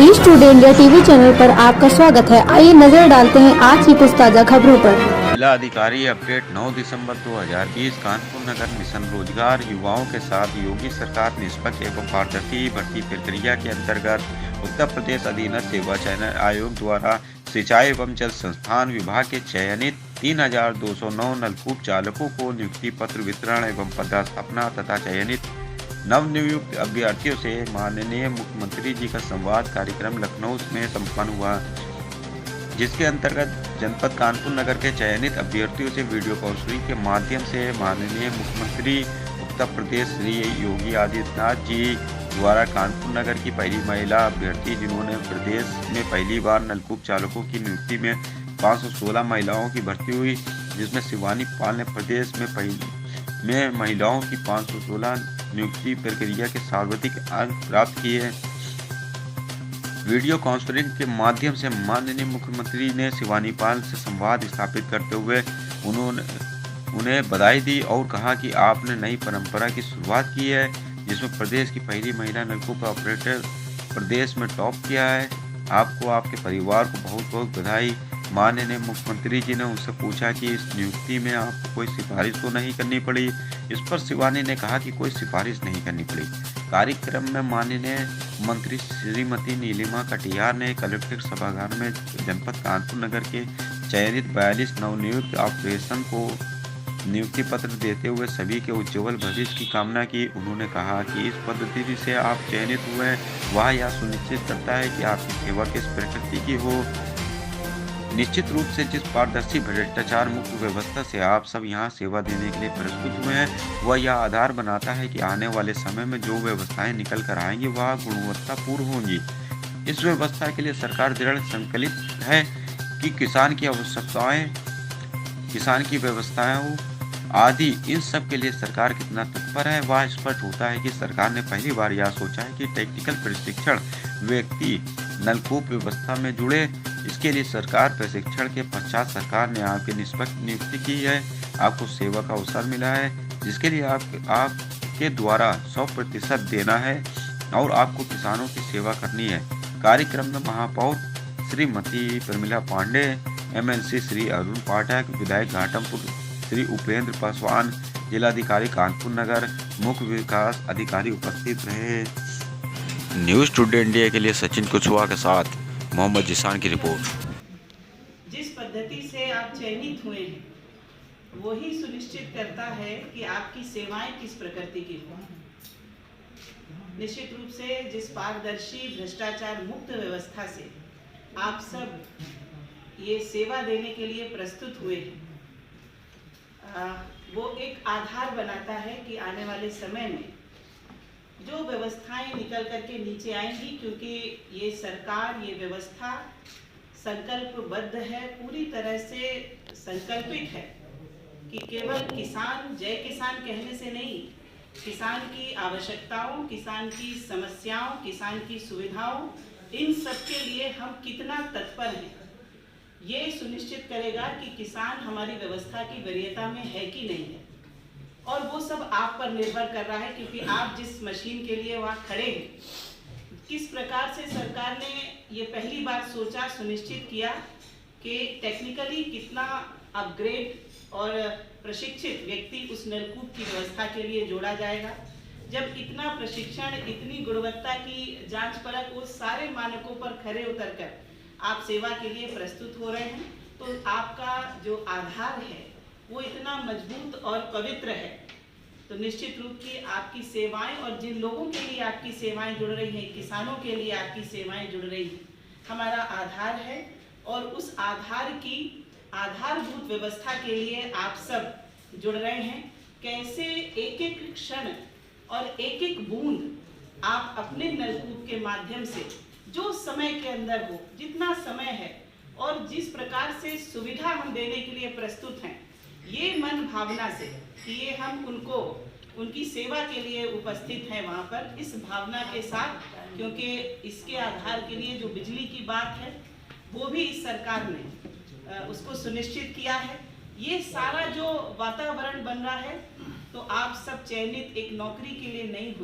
News today India TV channel पर आपका स्वागत है। आइए नजर डालते हैं आज की कुछ ताजा खबरों पर। जिला अधिकारी अपडेट 9 दिसंबर 2020 कानपुर नगर मिशन रोजगार युवाओं के साथ योगी सरकार निष्पक्ष एवं पारदर्शी भर्ती प्रक्रिया के अंतर्गत उत्तर प्रदेश अधीनस्थ सेवा चयन आयोग द्वारा सिंचाई एवं जल संस्थान विभाग के चयनित 3209 नलकूप चालकों को नियुक्ति पत्र वितरण एवं पदस्थापना तथा चयनित नवनियुक्त अभ्यर्थियों से माननीय मुख्यमंत्री जी का संवाद कार्यक्रम लखनऊ में संपन्न हुआ, जिसके अंतर्गत जनपद कानपुर नगर के चयनित अभ्यर्थियों से वीडियो कॉन्फ्रेंसिंग के माध्यम से माननीय मुख्यमंत्री उत्तर प्रदेश श्री योगी आदित्यनाथ जी द्वारा कानपुर नगर की पहली महिला अभ्यर्थी जिन्होंने प्रदेश में पहली बार नलकूप चालकों की नियुक्ति में 516 महिलाओं की भर्ती हुई, जिसमें शिवानी पाल ने प्रदेश में महिलाओं की 516 नियुक्ति प्रक्रिया के सर्वाधिक अंक प्राप्त किए। वीडियो कॉन्फ्रेंसिंग के माध्यम से माननीय मुख्यमंत्री ने शिवानी पाल से संवाद स्थापित करते हुए उन्हें बधाई दी और कहा कि आपने नई परंपरा की शुरुआत की है, जिसमें प्रदेश की पहली महिला नलकूप ऑपरेटर प्रदेश में टॉप किया है। आपको आपके परिवार को बहुत बहुत बधाई। माननीय मुख्यमंत्री जी ने उनसे पूछा कि इस नियुक्ति में आपको कोई सिफारिश तो नहीं करनी पड़ी। इस पर शिवानी ने कहा कि कोई सिफारिश नहीं करनी पड़ी। कार्यक्रम में माननीय मंत्री श्रीमती नीलिमा कटियार ने कलेक्ट्रेट सभागार में जनपद कानपुर नगर के चयनित 42 नवनियुक्त ऑपरेशन को नियुक्ति पत्र देते हुए सभी के उज्ज्वल भविष्य की कामना की। उन्होंने कहा कि इस पद्धति से आप चयनित हुए वह यह सुनिश्चित करता है कि आपकी सेवा किस प्रकृति की हो। निश्चित रूप से जिस पारदर्शी भ्रष्टाचार मुक्त व्यवस्था से आप सब यहाँ सेवा देने के लिए प्रस्तुत हुए हैं, वह यह आधार बनाता है कि आने वाले समय में जो व्यवस्थाएं निकल कर आएंगी वह गुणवत्तापूर्ण होंगी। इस व्यवस्था के लिए सरकार दृढ़ संकल्पित है कि किसान की आवश्यकताएं, किसान की व्यवस्थाओं आदि इन सब के लिए सरकार कितना तत्पर है, वह स्पष्ट होता है कि सरकार ने पहली बार यह सोचा है कि टेक्निकल प्रशिक्षण व्यक्ति नलकूप व्यवस्था में जुड़े। इसके लिए सरकार प्रशिक्षण के पश्चात सरकार ने आपकी निष्पक्ष नियुक्ति की है, आपको सेवा का अवसर मिला है, जिसके लिए आपके द्वारा 100% देना है और आपको किसानों की सेवा करनी है। कार्यक्रम में महापौर श्रीमती प्रमिला पांडे, MLC श्री अरुण पाठक, विधायक घाटमपुर श्री उपेंद्र पासवान, जिलाधिकारी कानपुर नगर, मुख्य विकास अधिकारी उपस्थित रहे। न्यूज टुडे इंडिया के लिए सचिन कुशवाहा के साथ मोहम्मद जिसान की रिपोर्ट। जिस पद्धति से आप चयनित हुए हैं वही सुनिश्चित करता है कि आपकी सेवाएं किस प्रकृति की हो। निश्चित रूप से जिस पारदर्शी भ्रष्टाचार मुक्त व्यवस्था से आप सब ये सेवा देने के लिए प्रस्तुत हुए हैं, वो एक आधार बनाता है कि आने वाले समय में जो व्यवस्थाएं निकल करके नीचे आएंगी, क्योंकि ये सरकार, ये व्यवस्था संकल्पबद्ध है, पूरी तरह से संकल्पित है कि केवल किसान जय किसान कहने से नहीं, किसान की आवश्यकताओं, किसान की समस्याओं, किसान की सुविधाओं, इन सब के लिए हम कितना तत्पर हैं, ये सुनिश्चित करेगा कि किसान हमारी व्यवस्था की वरीयता में है कि नहीं है। और वो सब आप पर निर्भर कर रहा है, क्योंकि आप जिस मशीन के लिए वहाँ खड़े हैं, किस प्रकार से सरकार ने ये पहली बार सोचा, सुनिश्चित किया कि टेक्निकली कितना अपग्रेड और प्रशिक्षित व्यक्ति उस नलकूप की व्यवस्था के लिए जोड़ा जाएगा। जब इतना प्रशिक्षण, इतनी गुणवत्ता की जांच परख, उस सारे मानकों पर खरे उतरकर आप सेवा के लिए प्रस्तुत हो रहे हैं, तो आपका जो आधार है वो इतना मजबूत और पवित्र है। तो निश्चित रूप की आपकी सेवाएं और जिन लोगों के लिए आपकी सेवाएं जुड़ रही हैं, किसानों के लिए आपकी सेवाएं जुड़ रही हैं, हमारा आधार है। और उस आधार की आधारभूत व्यवस्था के लिए आप सब जुड़ रहे हैं। कैसे एक एक क्षण और एक एक बूंद आप अपने नलकूप के माध्यम से जो समय के अंदर हो, जितना समय है और जिस प्रकार से सुविधा हम देने के लिए प्रस्तुत हैं, ये मन भावना से कि ये हम उनको उनकी सेवा के लिए उपस्थित हैं वहाँ पर, इस भावना के साथ, क्योंकि इसके आधार के लिए जो बिजली की बात है वो भी इस सरकार ने उसको सुनिश्चित किया है। ये सारा जो वातावरण बन रहा है, तो आप सब चयनित एक नौकरी के लिए नहीं